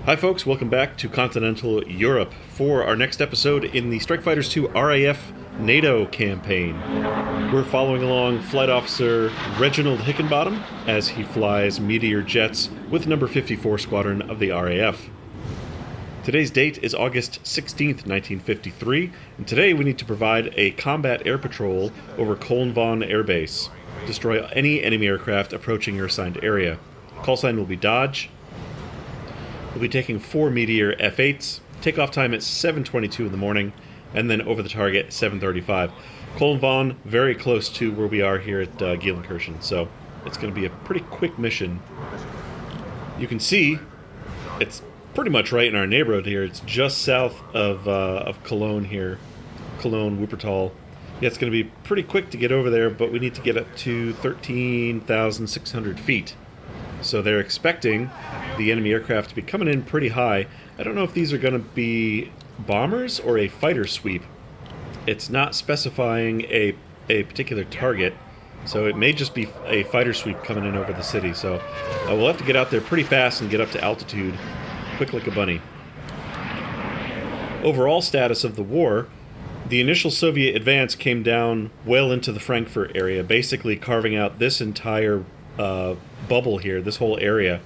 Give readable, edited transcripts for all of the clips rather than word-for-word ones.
Hi folks, welcome back to Continental Europe for our next episode in the Strike Fighters 2 RAF NATO campaign. We're following along Flight Officer Reginald Hickenbottom as he flies Meteor jets with number 54 Squadron of the RAF. Today's date is August 16th, 1953, and today we need to provide a combat air patrol over Bonn Air Base. Destroy any enemy aircraft approaching your assigned area. Call sign will be Dodge. We'll be taking 4 Meteor F-8s, takeoff time at 7:22 in the morning, and then over the target 7:35. Bonn, very close to where we are here at Gielinkerschen, so it's going to be a pretty quick mission. You can see it's pretty much right in our neighborhood here. It's just south of Cologne here, Cologne, Wuppertal. Yeah, it's going to be pretty quick to get over there, but we need to get up to 13,600 feet. So they're expecting the enemy aircraft to be coming in pretty high. I don't know if these are going to be bombers or a fighter sweep. It's not specifying a particular target, so it may just be a fighter sweep coming in over the city. So we'll have to get out there pretty fast and get up to altitude, quick like a bunny. Overall status of the war: the initial Soviet advance came down well into the Frankfurt area, basically carving out this entire bubble here, this whole area,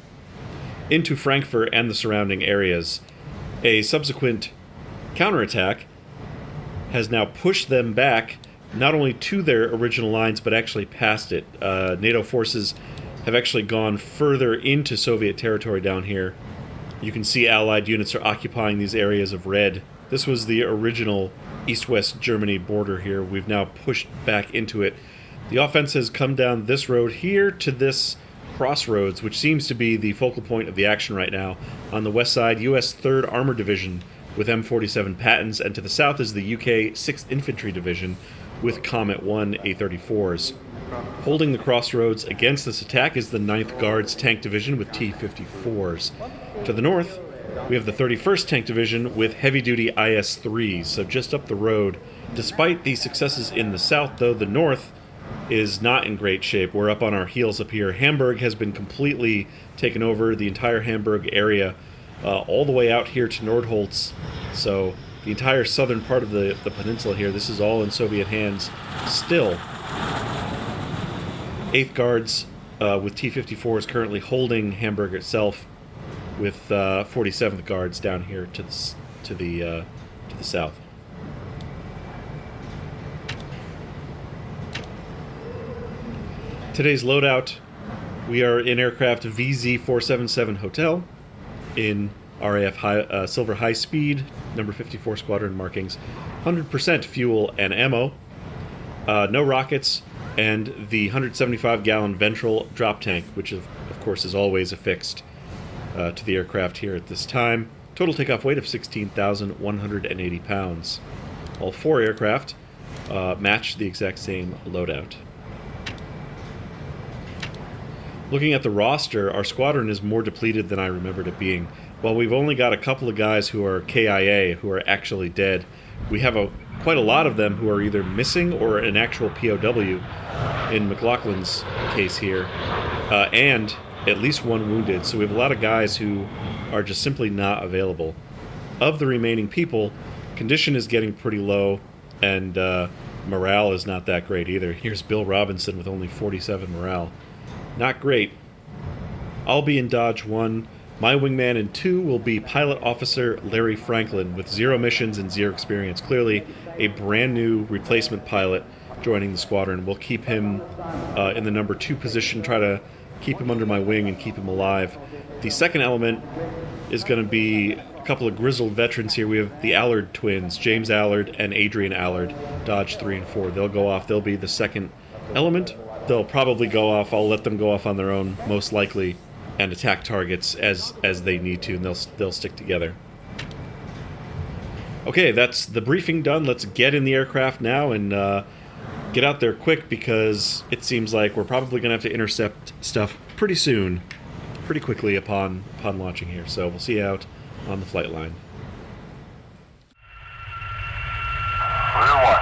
into Frankfurt and the surrounding areas. A subsequent counterattack has now pushed them back, not only to their original lines, but actually past it. NATO forces have actually gone further into Soviet territory down here. You can see Allied units are occupying these areas of red. This was the original East-West Germany border here. We've now pushed back into it. The offense has come down this road here to this crossroads, which seems to be the focal point of the action right now. On the west side, U.S. 3rd Armored Division with M47 Pattons, and to the south is the U.K. 6th Infantry Division with Comet 1 A-34s. Holding the crossroads against this attack is the 9th Guards Tank Division with T-54s. To the north, we have the 31st Tank Division with heavy-duty IS-3s, so just up the road. Despite the successes in the south, though, the north is not in great shape. We're up on our heels up here. Hamburg has been completely taken over, the entire Hamburg area, all the way out here to Nordholz. So the entire southern part of the peninsula here, this is all in Soviet hands still. 8th Guards with T-54s currently holding Hamburg itself, with 47th Guards down here to the south. Today's loadout: we are in aircraft VZ-477 Hotel in RAF Silver High Speed, number 54 Squadron markings, 100% fuel and ammo, no rockets, and the 175-gallon ventral drop tank, which of course is always affixed to the aircraft here at this time. Total takeoff weight of 16,180 pounds. All 4 aircraft match the exact same loadout. Looking at the roster, our squadron is more depleted than I remembered it being. While we've only got a couple of guys who are KIA, who are actually dead, we have quite a lot of them who are either missing or an actual POW, in McLaughlin's case here, and at least 1 wounded. So we have a lot of guys who are just simply not available. Of the remaining people, condition is getting pretty low, and morale is not that great either. Here's Bill Robinson with only 47 morale. Not great. I'll be in Dodge 1. My wingman in 2 will be Pilot Officer Larry Franklin with 0 missions and 0 experience. Clearly a brand new replacement pilot joining the squadron. We'll keep him in the number 2 position, try to keep him under my wing and keep him alive. The second element is going to be a couple of grizzled veterans here. We have the Allard twins, James Allard and Adrian Allard, Dodge 3 and 4. They'll go off. They'll be the second element. They'll probably go off. I'll let them go off on their own, most likely, and attack targets as they need to, and they'll stick together. Okay, that's the briefing done. Let's get in the aircraft now and get out there quick, because it seems like we're probably going to have to intercept stuff pretty soon, pretty quickly upon launching here. So we'll see you out on the flight line. Rear 1,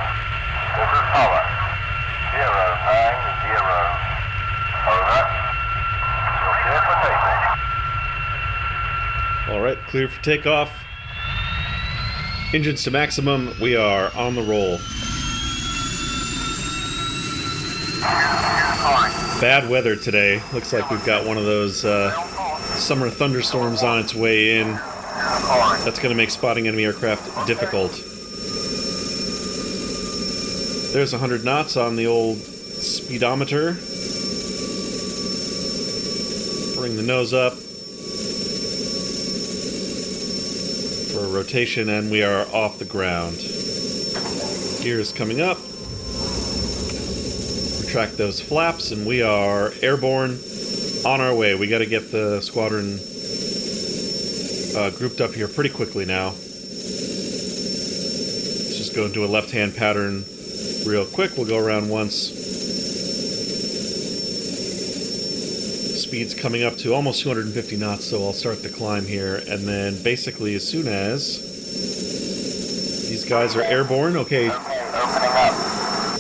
this is power. 090. Over. You're clear for takeoff. Alright, clear for takeoff. Engines to maximum. We are on the roll. Bad weather today. Looks like we've got one of those summer thunderstorms on its way in. That's going to make spotting enemy aircraft difficult. There's 100 knots on the old speedometer. Bring the nose up for a rotation, and we are off the ground. Gears coming up. Retract those flaps, and we are airborne, on our way. We got to get the squadron grouped up here pretty quickly now. Let's just go into a left-hand pattern real quick. We'll go around once. Speed's coming up to almost 250 knots, so I'll start the climb here. And then basically as soon as these guys are airborne, okay.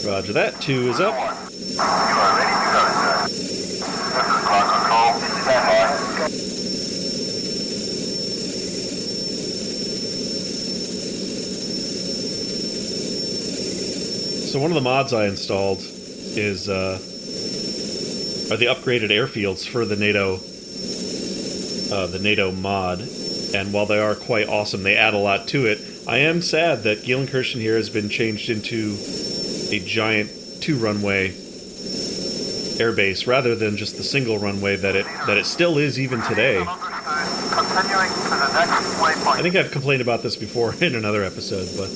Roger that. 2 is up. You are ready to go, sir. This is Cloud Control. Stand by. So one of the mods I installed is are the upgraded airfields for the NATO mod, and while they are quite awesome, they add a lot to it. I am sad that Gielan-Kirchen here has been changed into a giant 2-runway airbase rather than just the single runway that it still is even today. Continuing to the next waypoint. I think I've complained about this before in another episode, but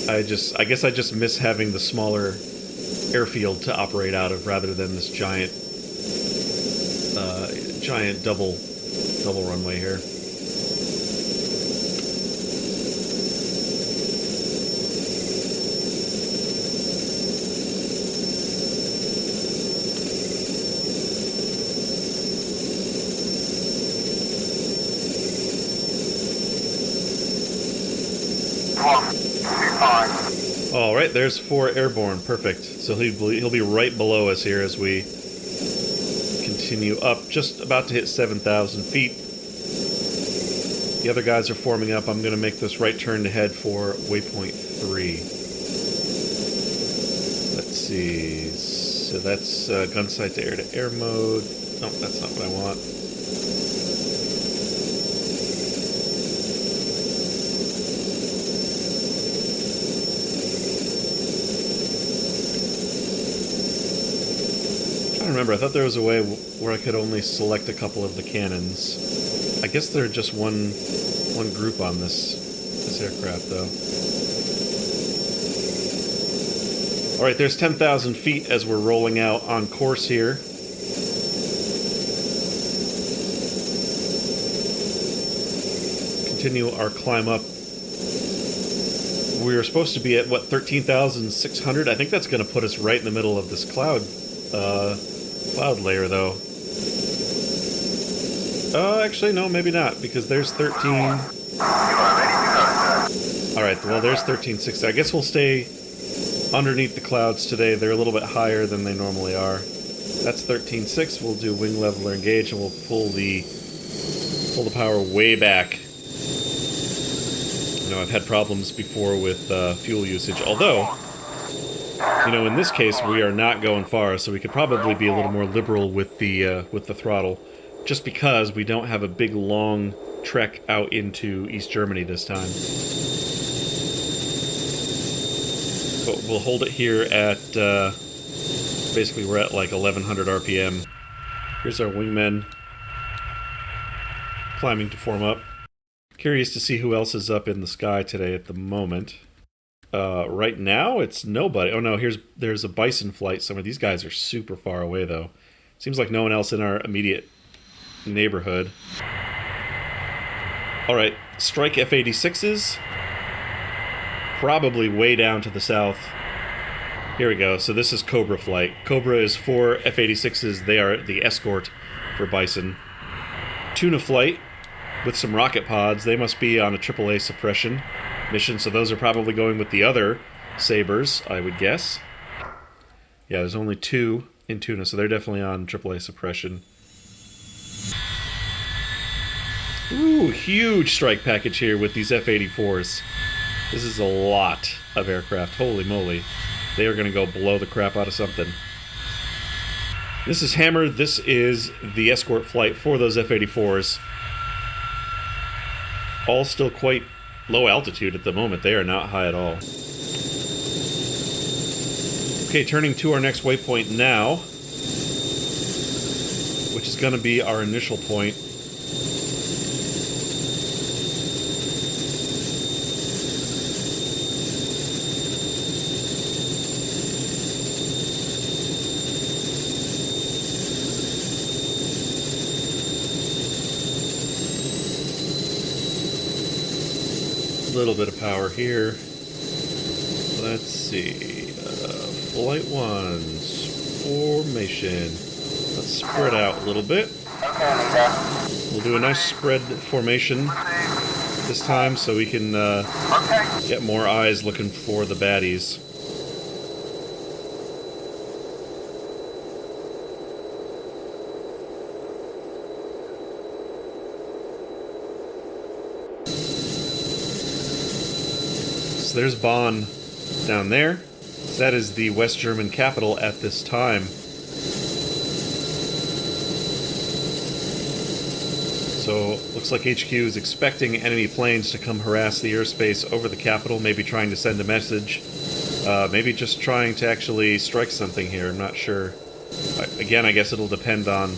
I guess I just miss having the smaller airfield to operate out of rather than this giant double runway here. All right, there's 4 airborne. Perfect. So he'll be right below us here as we continue up. Just about to hit 7,000 feet. The other guys are forming up. I'm going to make this right turn to head for waypoint 3. Let's see. So that's gun sight to air mode. No, that's not what I want. I remember, I thought there was a way where I could only select a couple of the cannons. I guess they're just one group on this aircraft, though. Alright, there's 10,000 feet as we're rolling out on course here. Continue our climb up. We were supposed to be at, what, 13,600? I think that's going to put us right in the middle of this cloud layer, though. Actually, no, maybe not, because there's 13... Alright, well, there's 1360. I guess we'll stay underneath the clouds today. They're a little bit higher than they normally are. That's 13.6. We'll do wing leveler engage, and we'll pull the power way back. You know, I've had problems before with fuel usage, although... You know, in this case, we are not going far, so we could probably be a little more liberal with the throttle, just because we don't have a big, long trek out into East Germany this time. But we'll hold it here at, basically we're at like 1100 RPM. Here's our wingmen climbing to form up. Curious to see who else is up in the sky today at the moment. Right now, it's nobody. Oh no, there's a Bison flight somewhere. These guys are super far away, though. Seems like no one else in our immediate neighborhood. Alright, strike F-86s. Probably way down to the south. Here we go. So this is Cobra flight. Cobra is 4 F-86s. They are the escort for Bison. Tuna flight with some rocket pods. They must be on a AAA suppression mission, so those are probably going with the other Sabres, I would guess. Yeah, there's only 2 in Tuna, so they're definitely on AAA suppression. Ooh, huge strike package here with these F-84s. This is a lot of aircraft. Holy moly. They are going to go blow the crap out of something. This is Hammer. This is the escort flight for those F-84s. All still quite low altitude at the moment. They are not high at all. Okay, turning to our next waypoint now, which is going to be our initial point. A little bit of power here. Let's see. Flight 1's formation. Let's spread out a little bit. We'll do a nice spread formation this time so we can get more eyes looking for the baddies. So there's Bonn down there. That is the West German capital at this time. So, looks like HQ is expecting enemy planes to come harass the airspace over the capital, maybe trying to send a message. Maybe just trying to actually strike something here, I'm not sure. Again, I guess it'll depend on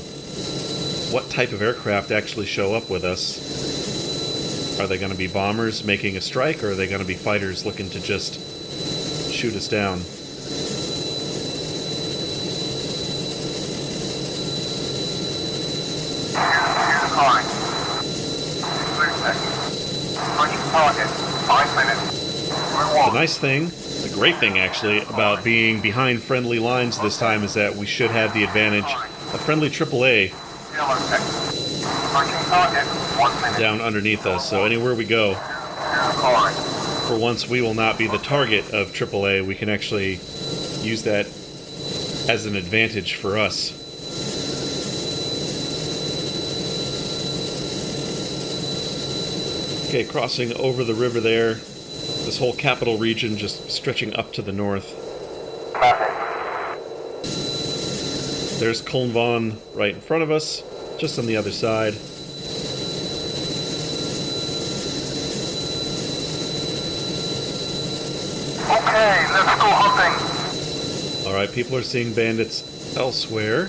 what type of aircraft actually show up with us. Are they going to be bombers making a strike, or are they going to be fighters looking to just shoot us down? The nice thing, the great thing actually, about being behind friendly lines this time is that we should have the advantage of friendly AAA down underneath us, so anywhere we go, for once we will not be the target of AAA. We can actually use that as an advantage for us. Okay, crossing over the river there. This whole capital region just stretching up to the north. There's Kolnvon right in front of us, just on the other side. Okay, let's go hunting. Alright, people are seeing bandits elsewhere.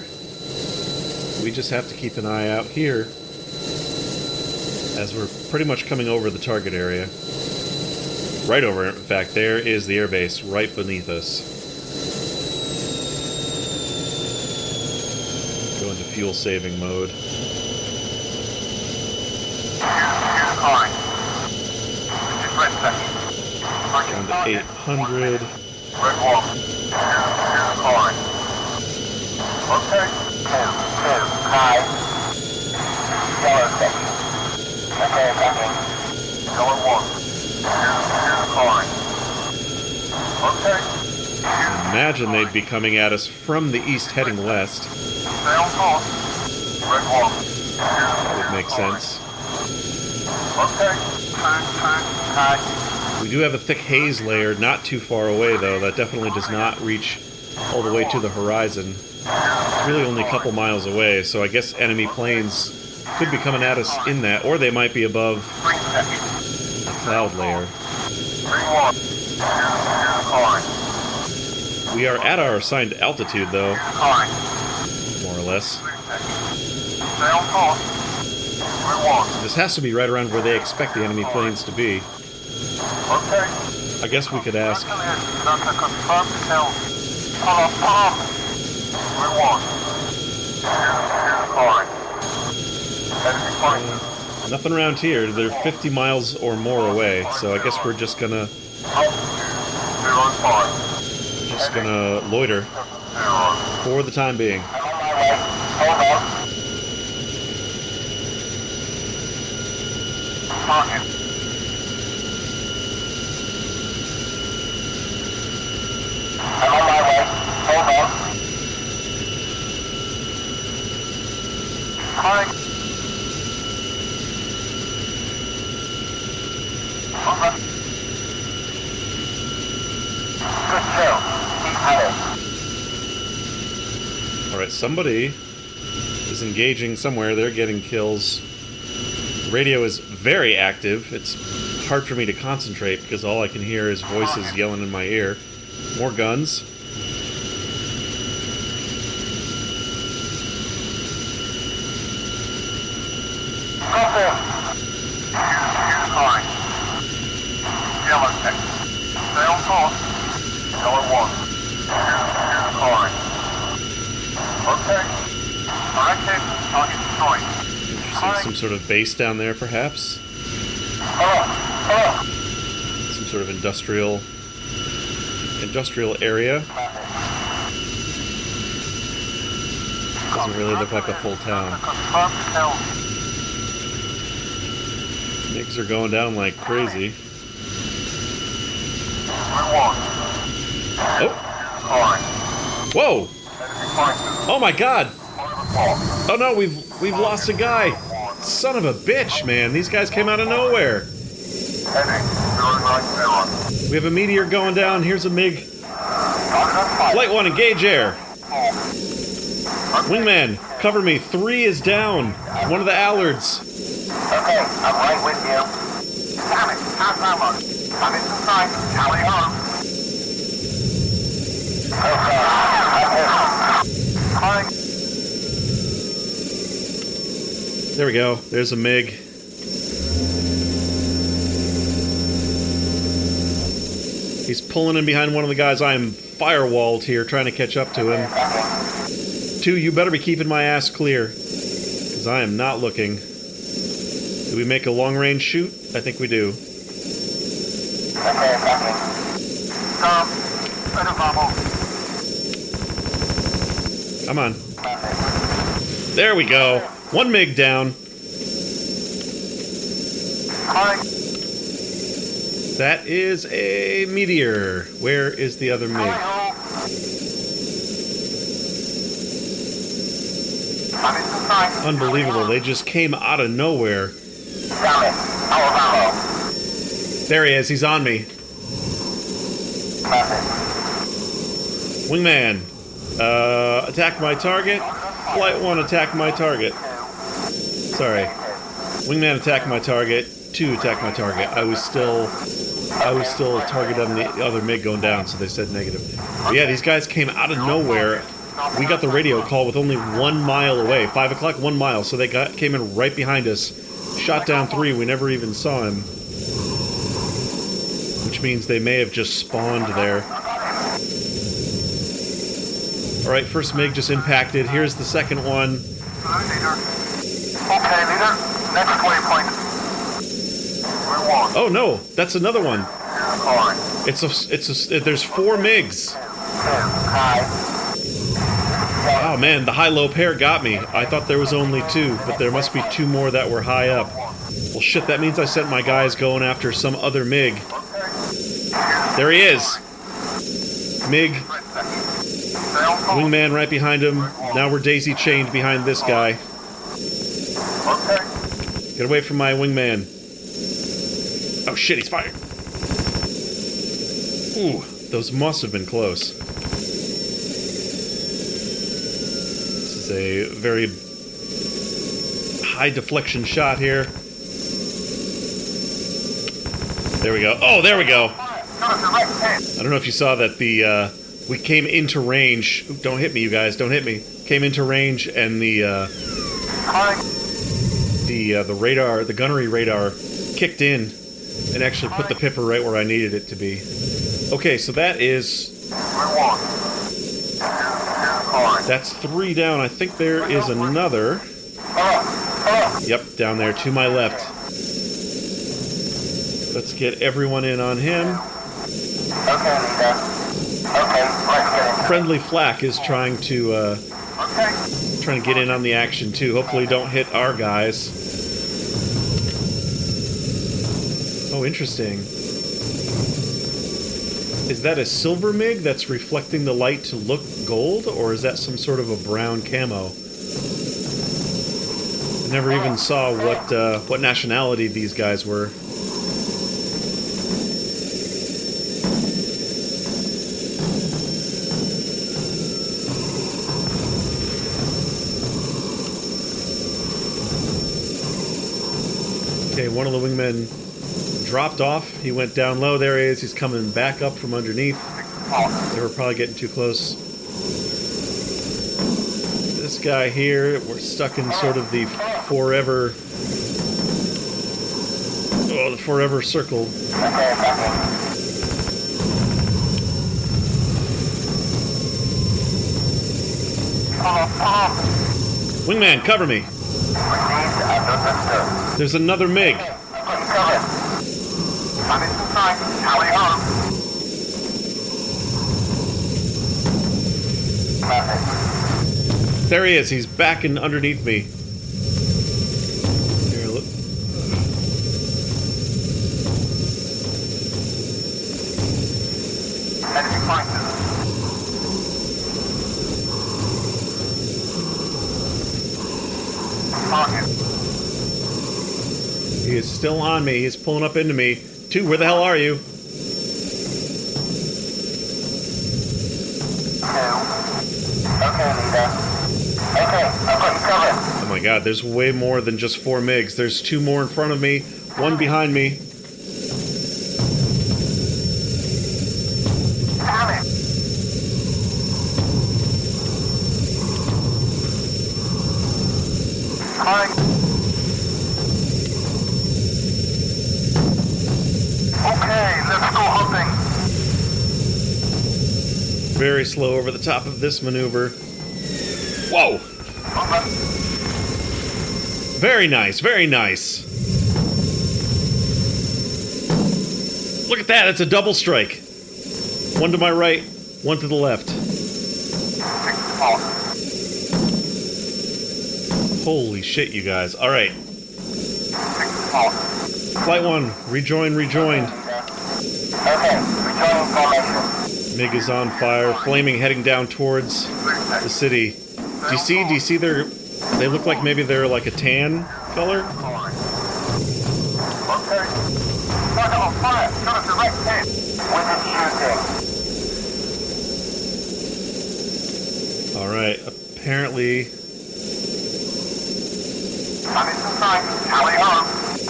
We just have to keep an eye out here, as we're pretty much coming over the target area. Right over, in fact, there is the airbase right beneath us. Go into fuel saving mode. Down to 800. Okay. High. Yellow section. Okay, attacking. Going 1. Okay. Imagine they'd be coming at us from the east heading west. Stay on course. Red 1. That would make sense. Okay. High. We do have a thick haze layer not too far away, though. That definitely does not reach all the way to the horizon. It's really only a couple miles away, so I guess enemy planes could be coming at us in that, or they might be above the cloud layer. We are at our assigned altitude, though, more or less. Stay on course. So this has to be right around where they expect the enemy planes to be. Okay. I guess we could ask. Nothing around here. They're 50 miles or more away, so I guess we're just gonna loiter for the time being. I'm on my way. Hold on. Hi. Good kill. Keep heading. Alright, somebody is engaging somewhere. They're getting kills. The radio is very active. It's hard for me to concentrate because all I can hear is voices yelling in my ear. More guns. Stop him. Here's calling. Yellow 6. Stay on course. Yellow 1. Here's calling. Okay. Directed. Target destroyed. Interesting. Some sort of base down there, perhaps? Hello. Some sort of industrial area. Doesn't really look like a full town. Confirmed kill. MiGs are going down like crazy. Reward. Oh! Calling. Whoa! Enemy fighters. Oh my god! Report. Oh no, we've lost a guy! Son of a bitch, man! These guys came out of nowhere! Heading 090. We have a meteor going down. Here's a MiG. Flight 1, engage air! Wingman, cover me. 3 is down. One of the Allards. Okay, I'm right with you. Damn it, how's that one? I'm inside. Tally ho. Okay. There we go. There's a MiG. He's pulling in behind one of the guys. I am firewalled here, trying to catch up to him. 2, you better be keeping my ass clear, because I am not looking. Do we make a long-range shoot? I think we do. Okay, attacking. Stop. Better bubble. Come on. There we go. 1 MiG down. Calling. That is a meteor. Where is the other MiG? I'm inside. Unbelievable. They just came out of nowhere. Damn it. Our ammo. There he is. He's on me. Perfect. Wingman, attack my target. Flight 1, attack my target. Sorry. Wingman, attack my target. 2, attack my target. I was still targeting the other MiG going down, so they said negative. But yeah, these guys came out of nowhere. We got the radio call with only 1 mile away. 5 o'clock, 1 mile. So they came in right behind us. Shot down 3. We never even saw him. Which means they may have just spawned there. Alright, first MiG just impacted. Here's the second one. Leader. Okay, leader. Next waypoint. Reward. Oh no, that's another one. Calling. There's 4 MiGs. High. Oh man, the high-low pair got me. I thought there was only 2, but there must be 2 more that were high up. Well shit, that means I sent my guys going after some other MiG. There he is. MiG. Wingman right behind him. Now we're daisy-chained behind this guy. Okay. Get away from my wingman. Oh shit, he's firing. Ooh, those must have been close. This is a very high deflection shot here. There we go. Oh, there we go. I don't know if you saw that we came into range. Ooh, don't hit me, you guys. Don't hit me. Came into range, and the radar, the gunnery radar, kicked in and actually put the pipper right where I needed it to be. Okay, so that is... That's 3 down. I think there is another. Yep, down there to my left. Let's get everyone in on him. Okay, leader. Okay, let's get in. Friendly Flak is trying to get in on the action too. Hopefully don't hit our guys. Oh, interesting. Is that a silver MiG that's reflecting the light to look gold, or is that some sort of a brown camo? I never even saw what nationality these guys were. one of the wingmen dropped off. He went down low. There he is. He's coming back up from underneath. They were probably getting too close. This guy here, we're stuck in sort of the forever... Oh, the forever circle. Wingman, cover me. There's another MiG. There he is. He's backing underneath me. Here, look. Enemy fighters. Target. He is still on me. He's pulling up into me. 2, where the hell are you? 2. Okay, leader. Okay, I've got you covered. Oh my god, there's way more than just 4 MiGs. There's 2 more in front of me, 1 behind me. Damn it. Calling. Okay, let's go hunting. Very slow over the top of this maneuver. Whoa! Very nice, very nice. Look at that, it's a double strike. 1 to my right, 1 to the left. Holy shit, you guys. Alright. Flight 1, rejoin, rejoined. Okay, rejoining formation. MiG is on fire, flaming, heading down towards the city. Do you see they look like maybe they're like a tan color? Okay. Target on fire. Got a direct hit. Weapon shooting. Alright, apparently I'm in sight. Tally ho.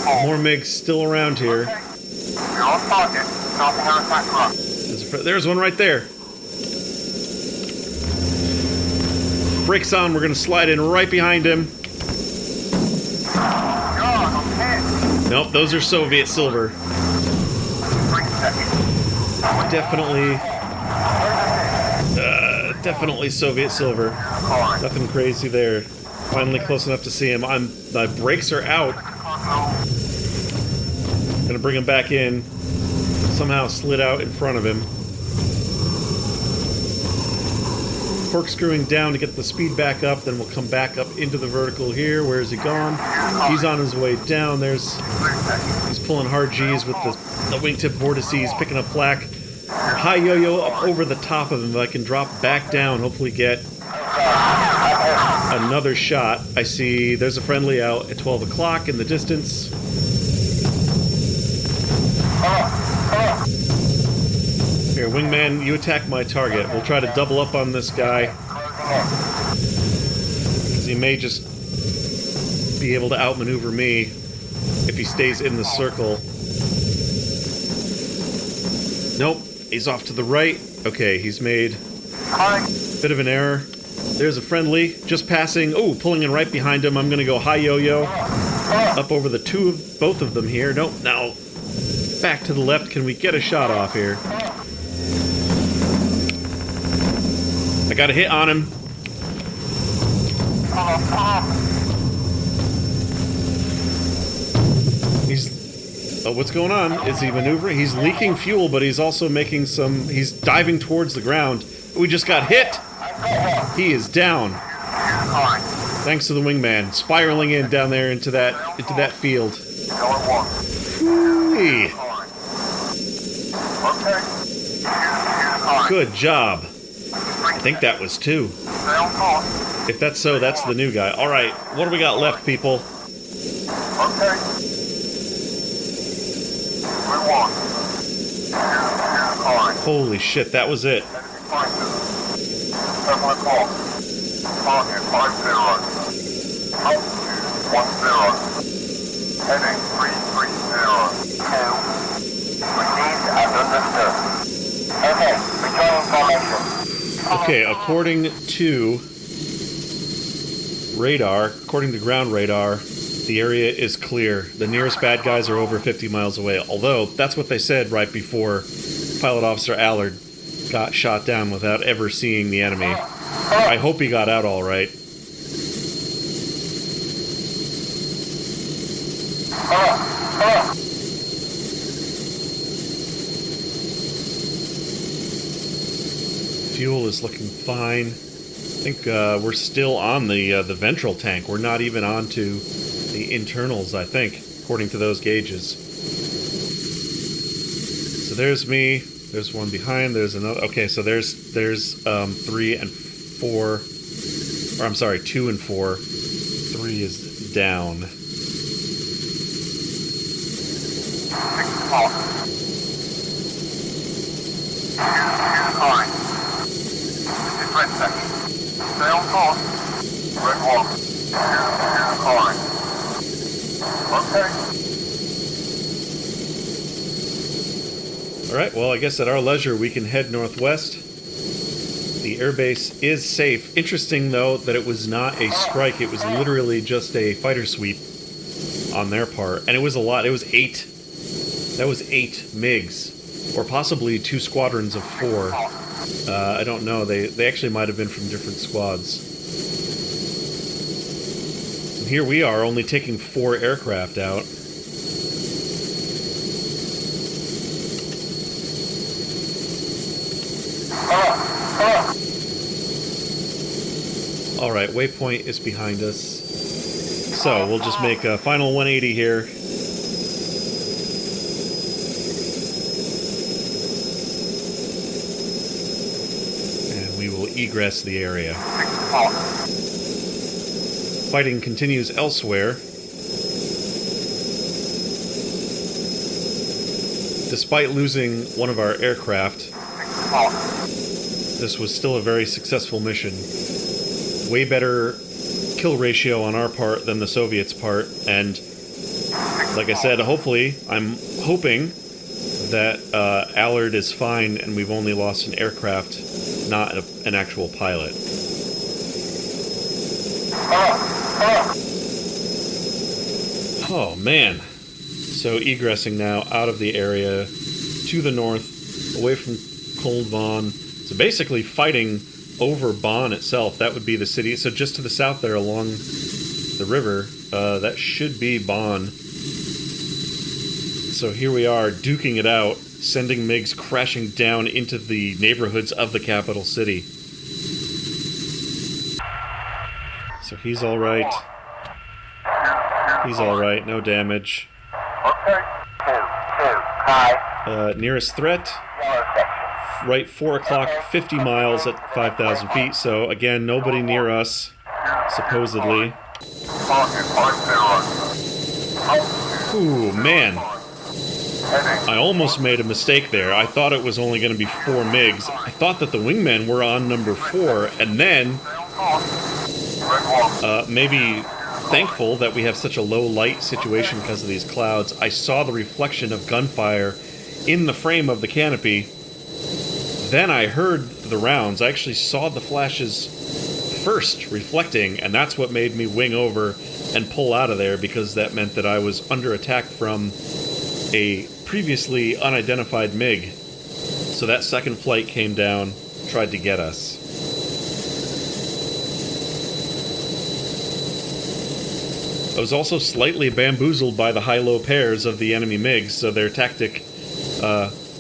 more MiGs still around here. Okay. We're on target. Starting our attack run. There's one right there. Brakes on, we're gonna slide in right behind him. God, I'm hit. Nope, those are Soviet silver. 3 seconds. Definitely Soviet silver. Calling. Nothing crazy there. Finally close enough to see him. My brakes are out. Gonna bring him back in. Somehow slid out in front of him. Corkscrewing down to get the speed back up, then we'll come back up into the vertical here. Where is he gone? He's on his way down. He's pulling hard G's with the wingtip vortices, picking up flak. High yo-yo up over the top of him. If I can drop back down, hopefully get another shot. I see there's a friendly out at 12 o'clock in the distance. Here, wingman, you attack my target. We'll try to double up on this guy. Because he may just be able to outmaneuver me if he stays in the circle. Nope, he's off to the right. Okay, he's made a bit of an error. There's a friendly, just passing. Oh, pulling in right behind him. I'm gonna go high yo-yo. Up over the both of them here. Nope, now back to the left. Can we get a shot off here? I got a hit on him. Oh, what's going on? Is he maneuvering? He's leaking fuel, but he's also making some... He's diving towards the ground. We just got hit! He is down. Thanks to the wingman. Spiraling in down there into that field. Whee! Good job. I think that was 2. If that's so, that's the new guy. Alright, what do we got left, people? Okay. We won. Holy shit, that was it. 7 o'clock. Target 50. Altitude 10. Heading 330. Received and understood. Okay, rejoining formation. Okay, according to ground radar, the area is clear. The nearest bad guys are over 50 miles away, although that's what they said right before Pilot Officer Allard got shot down without ever seeing the enemy. I hope he got out all right. Fuel is looking fine. I think we're still on the ventral tank. We're not even on to the internals, I think, according to those gauges. So there's me. There's one behind. There's another. Okay, so there's 3 and 4. Or I'm sorry, 2 and 4. 3 is down. Red section. Stay on course. Red 1. Calling. Okay. Alright, well, I guess at our leisure we can head northwest. The airbase is safe. Interesting, though, that it was not a strike. It was literally just a fighter sweep on their part. And it was a lot. It was 8. That was 8 MiGs. Or possibly 2 squadrons of 4. I don't know. They actually might have been from different squads. And here we are, only taking 4 aircraft out. Alright, waypoint is behind us. So, we'll just make a final 180 here. Egress the area. Fighting continues elsewhere. Despite losing one of our aircraft, this was still a very successful mission. Way better kill ratio on our part than the Soviets' part, and like I said, hopefully, I'm hoping that Allard is fine and we've only lost an aircraft, not an actual pilot. Oh, man. So egressing now out of the area to the north, away from Cold Bonn. So basically fighting over Bonn itself. That would be the city. So just to the south there along the river, that should be Bonn. So here we are, duking it out, sending MiGs crashing down into the neighborhoods of the capital city. So he's alright. He's alright, no damage. Okay. 2, high. Nearest threat, right 4 o'clock, 50 miles at 5,000 feet. So again, nobody near us, supposedly. Ooh, man. I almost made a mistake there. I thought it was only going to be 4 MiGs. I thought that the wingmen were on number 4, and then maybe thankful that we have such a low light situation because of these clouds. I saw the reflection of gunfire in the frame of the canopy. Then I heard the rounds. I actually saw the flashes first reflecting, and that's what made me wing over and pull out of there, because that meant that I was under attack from a previously unidentified MiG. So that second flight came down, tried to get us. I was also slightly bamboozled by the high-low pairs of the enemy MiGs, so their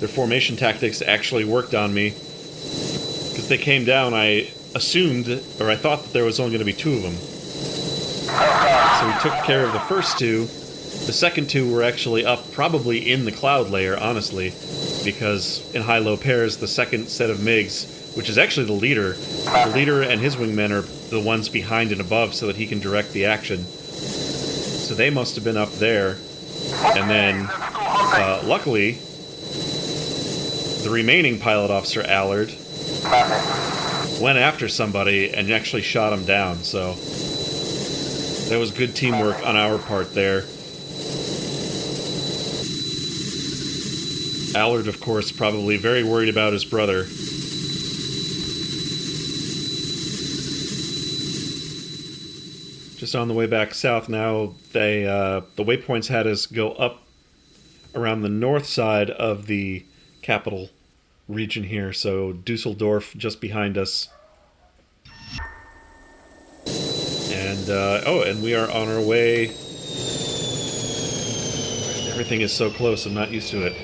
formation tactics actually worked on me. Because they came down, I assumed, or I thought that there was only going to be 2 of them. So we took care of the first 2. The second 2 were actually up, probably in the cloud layer, honestly, because in high-low pairs, the second set of MiGs, which is actually the leader and his wingmen are the ones behind and above so that he can direct the action. So they must have been up there, and then, luckily, the remaining pilot officer, Allard, went after somebody and actually shot him down, so that was good teamwork on our part there. Allard, of course, probably very worried about his brother. Just on the way back south now, the waypoints had us go up around the north side of the capital region here, so Dusseldorf just behind us. And, and we are on our way. Everything is so close, I'm not used to it.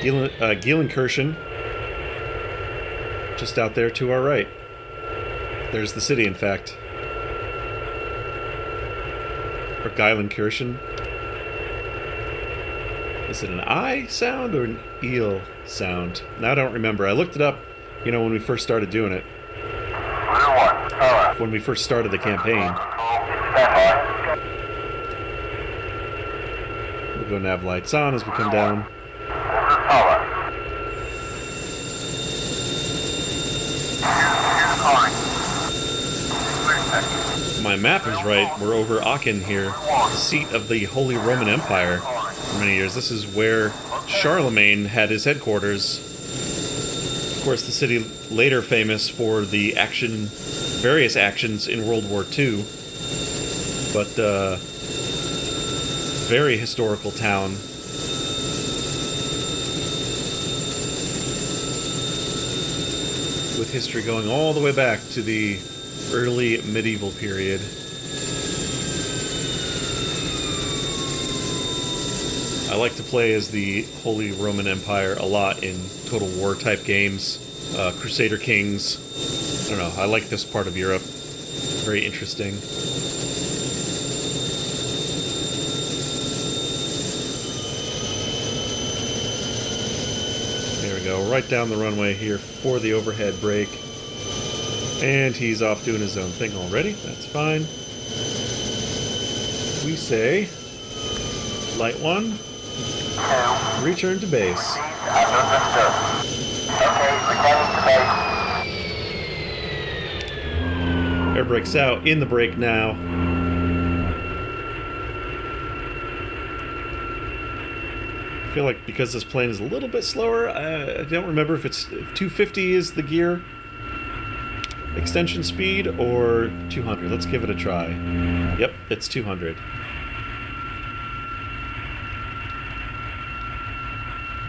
Gielenkirchen, just out there to our right. There's the city, in fact. Or Gielenkirchen. Is it an I sound or an eel sound? Now I don't remember. I looked it up, when we first started doing it. When we first started the campaign. We'll go nav lights on as we come down. My map is right. We're over Aachen here, seat of the Holy Roman Empire for many years. This is where Charlemagne had his headquarters. Of course, the city later famous for the various actions in World War II, but very historical town. With history going all the way back to the early medieval period. I like to play as the Holy Roman Empire a lot in Total War type games, Crusader Kings. I don't know, I like this part of Europe. Very interesting. There we go, right down the runway here for the overhead brake. And he's off doing his own thing already. That's fine. We say, Flight 1, return to base. Air brake's out, in the brake now. I feel like because this plane is a little bit slower, I don't remember if 250 is the gear extension speed or 200. Let's give it a try. Yep, it's 200.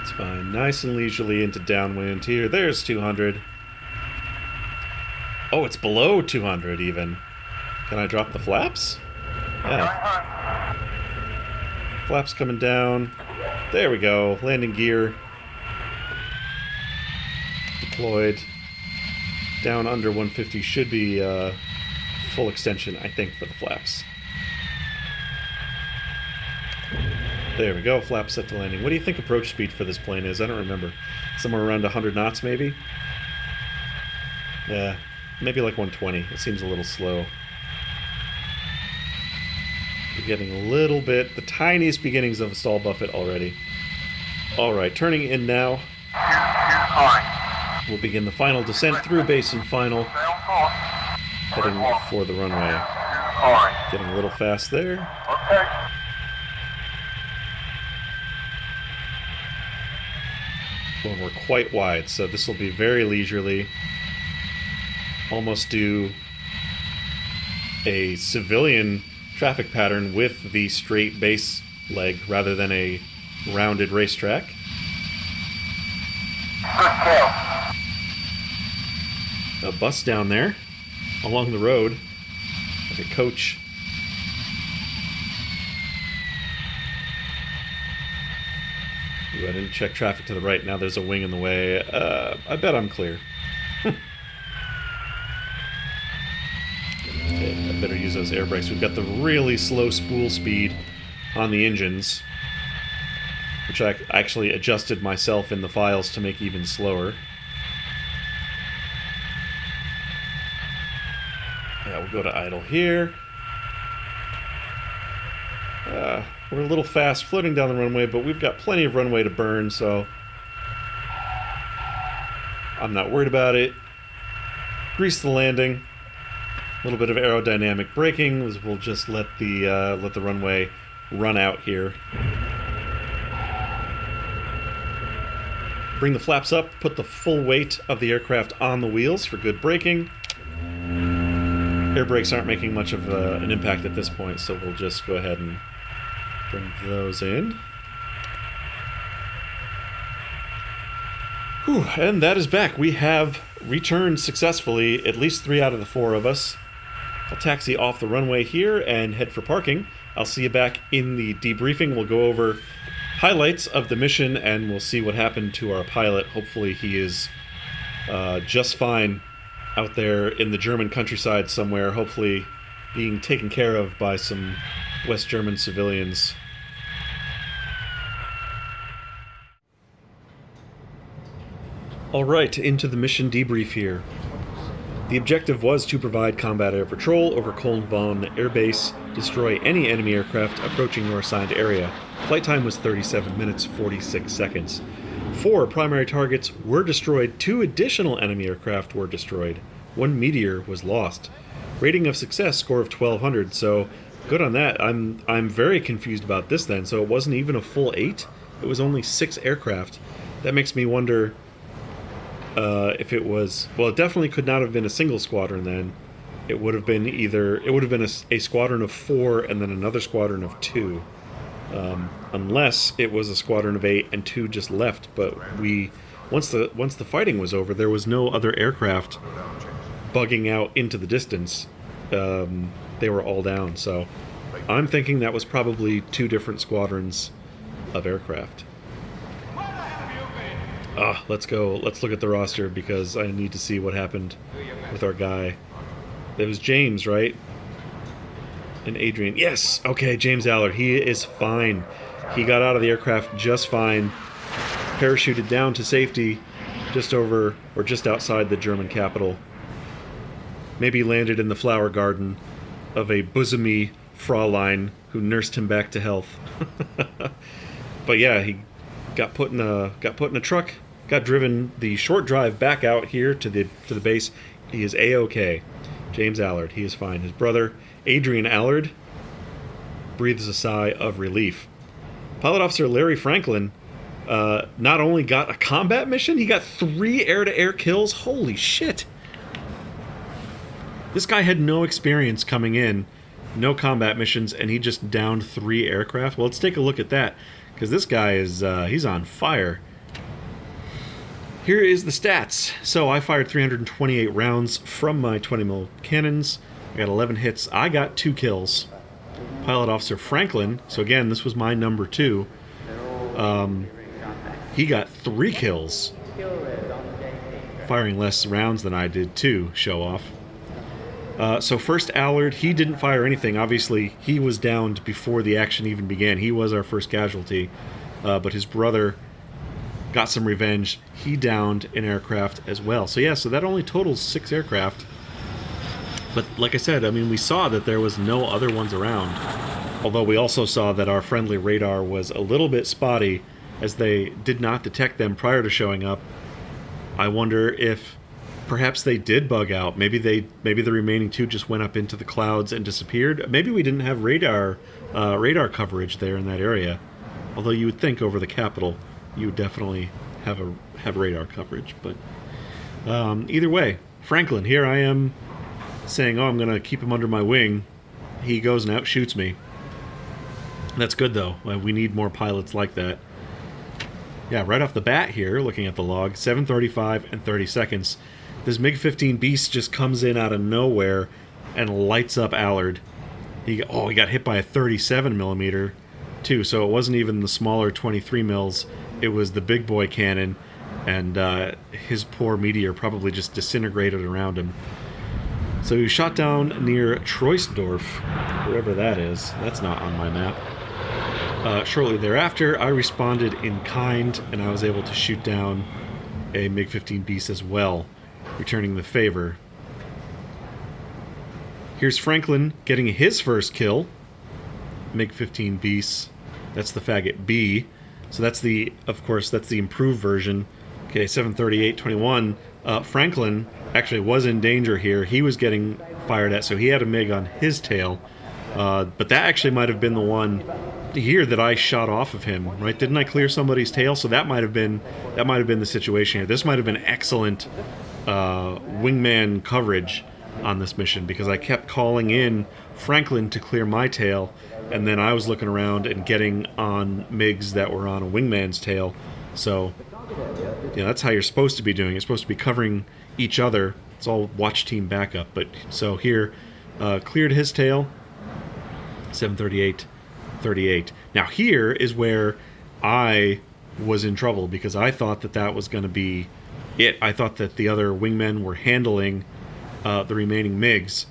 It's fine. Nice and leisurely into downwind here. There's 200. Oh, it's below 200 even. Can I drop the flaps? Yeah. Flaps coming down. There we go. Landing gear. Deployed. Down under 150 should be full extension, I think, for the flaps. There we go, flaps set to landing. What do you think approach speed for this plane is? I don't remember. Somewhere around 100 knots, maybe? Yeah, maybe like 120. It seems a little slow. We're getting a little bit, the tiniest beginnings of a stall buffet already. Alright, turning in now. We'll begin the final descent through base and final. Heading for the runway. Getting a little fast there. Well, we're quite wide, so this will be very leisurely. Almost do a civilian traffic pattern with the straight base leg rather than a rounded racetrack. A bus down there along the road, like a coach. Ooh, I didn't check traffic to the right. Now there's a wing in the way. I bet I'm clear. Okay, I better use those air brakes. We've got the really slow spool speed on the engines, which I actually adjusted myself in the files to make even slower. Yeah, we'll go to idle here. We're a little fast floating down the runway, but we've got plenty of runway to burn, so I'm not worried about it. Grease the landing. A little bit of aerodynamic braking. We'll just let the runway run out here. Bring the flaps up, put the full weight of the aircraft on the wheels for good braking. Air brakes aren't making much of an impact at this point, so we'll just go ahead and bring those in. Whew, and that is back. We have returned successfully, at least 3 out of the 4 of us. I'll taxi off the runway here and head for parking. I'll see you back in the debriefing. We'll go over highlights of the mission, and we'll see what happened to our pilot. Hopefully he is just fine out there in the German countryside somewhere, hopefully being taken care of by some West German civilians. Alright, into the mission debrief here. The objective was to provide combat air patrol over Bonn Air Base, destroy any enemy aircraft approaching your assigned area. Flight time was 37 minutes 46 seconds. 4 primary targets were destroyed, 2 additional enemy aircraft were destroyed. 1 meteor was lost. Rating of success, score of 1200, so good on that. I'm very confused about this then. So it wasn't even a full 8? It was only 6 aircraft. That makes me wonder if it was... Well, it definitely could not have been a single squadron then. It would have been either... It would have been a squadron of 4 and then another squadron of 2. Unless it was a squadron of 8 and 2 just left, but once the fighting was over, there was no other aircraft bugging out into the distance. They were all down, so I'm thinking that was probably 2 different squadrons of aircraft. Let's go. Let's look at the roster because I need to see what happened with our guy. It was James, right? And Adrian. Yes! Okay, James Allard. He is fine. He got out of the aircraft just fine. Parachuted down to safety just over, or just outside the German capital. Maybe landed in the flower garden of a bosomy Fraulein who nursed him back to health. But yeah, he got put in a truck, got driven the short drive back out here to the base. He is A-OK. James Allard, he is fine. His brother, Adrian Allard, breathes a sigh of relief. Pilot Officer Larry Franklin not only got a combat mission, he got 3 air-to-air kills. Holy shit. This guy had no experience coming in, no combat missions, and he just downed 3 aircraft. Well, let's take a look at that, because this guy is, he's on fire. Here is the stats. So I fired 328 rounds from my 20mm cannons. I got 11 hits. I got 2 kills. Pilot Officer Franklin, so again, this was my number 2. He got 3 kills. Firing less rounds than I did too, show off. So first Allard, he didn't fire anything. Obviously, he was downed before the action even began. He was our first casualty. But his brother got some revenge. He downed an aircraft as well. So yeah, so that only totals 6 aircraft. But like I said, I mean, we saw that there was no other ones around. Although we also saw that our friendly radar was a little bit spotty, as they did not detect them prior to showing up. I wonder if perhaps they did bug out. Maybe the remaining 2 just went up into the clouds and disappeared. Maybe we didn't have radar coverage there in that area. Although you would think over the capital, you would definitely have radar coverage. But either way, Franklin, here I am saying, oh, I'm going to keep him under my wing. He goes and outshoots me. That's good, though. We need more pilots like that. Yeah, right off the bat here, looking at the log, 7:35 and 30 seconds. This MiG-15 Beast just comes in out of nowhere and lights up Allard. He got hit by a 37mm, too, so it wasn't even the smaller 23 mils. It was the big boy cannon, and his poor meteor probably just disintegrated around him. So he was shot down near Troisdorf, wherever that is. That's not on my map. Shortly thereafter, I responded in kind, and I was able to shoot down a MiG-15 Beast as well, returning the favor. Here's Franklin getting his first kill. MiG-15 Beast. That's the faggot B. So that's of course, that's the improved version. Okay, 7:38:21. Franklin actually was in danger here. He was getting fired at, so he had a MiG on his tail. But that actually might have been the one here that I shot off of him, right? Didn't I clear somebody's tail? So that might have been the situation here. This might have been excellent wingman coverage on this mission, because I kept calling in Franklin to clear my tail, and then I was looking around and getting on MiGs that were on a wingman's tail. So, that's how you're supposed to be doing. You're supposed to be covering each other. It's all watch team backup. But so here, cleared his tail, 738-38. Now here is where I was in trouble, because I thought that was going to be it. I thought that the other wingmen were handling the remaining MiGs.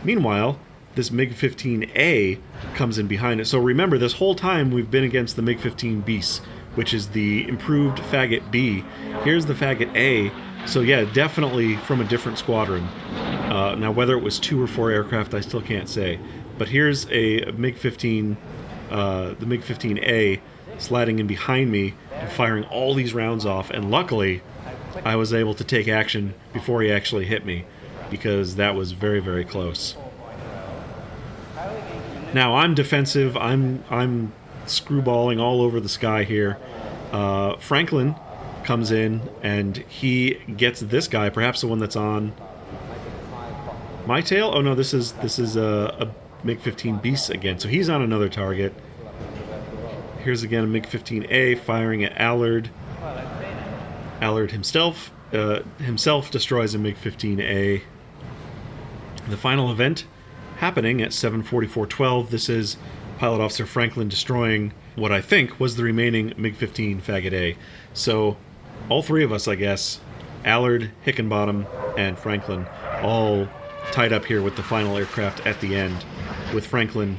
Meanwhile, this MiG-15A comes in behind it. So remember, this whole time we've been against the MiG-15 Beasts, which is the improved Faggot B. Here's the Faggot A. So yeah, definitely from a different squadron. Now, whether it was 2 or 4 aircraft, I still can't say. But here's a MiG-15, the MiG-15A, sliding in behind me and firing all these rounds off. And luckily, I was able to take action before he actually hit me, because that was very, very close. Now I'm defensive. I'm screwballing all over the sky here. Franklin comes in and he gets this guy, perhaps the one that's on my tail. Oh no, this is a MiG-15 Beast again. So he's on another target. Here's again a MiG-15A firing at Allard. Allard himself destroys a MiG-15A. The final event happening at 7:44:12. This is Pilot Officer Franklin destroying what I think was the remaining MiG-15 Faggot A. So all three of us, I guess, Allard, Hickenbottom, and Franklin, all tied up here with the final aircraft at the end, with Franklin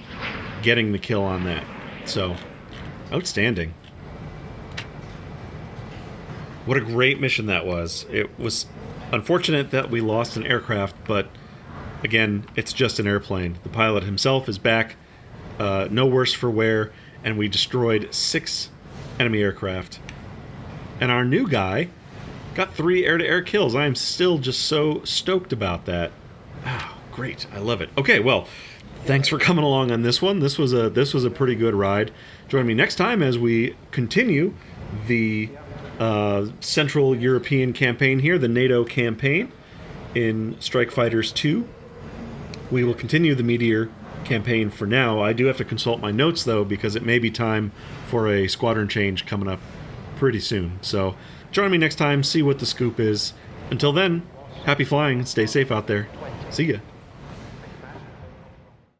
getting the kill on that. So, outstanding. What a great mission that was. It was unfortunate that we lost an aircraft, but again, it's just an airplane. The pilot himself is back, no worse for wear, and we destroyed 6 enemy aircraft. And our new guy got 3 air-to-air kills. I am still just so stoked about that. Wow, great. I love it. Okay, well, thanks for coming along on this one. This was a pretty good ride. Join me next time as we continue the Central European campaign here, the NATO campaign in Strike Fighters 2. We will continue the Meteor campaign for now. I do have to consult my notes, though, because it may be time for a squadron change coming up pretty soon. So join me next time, see what the scoop is. Until then, happy flying, stay safe out there. See ya.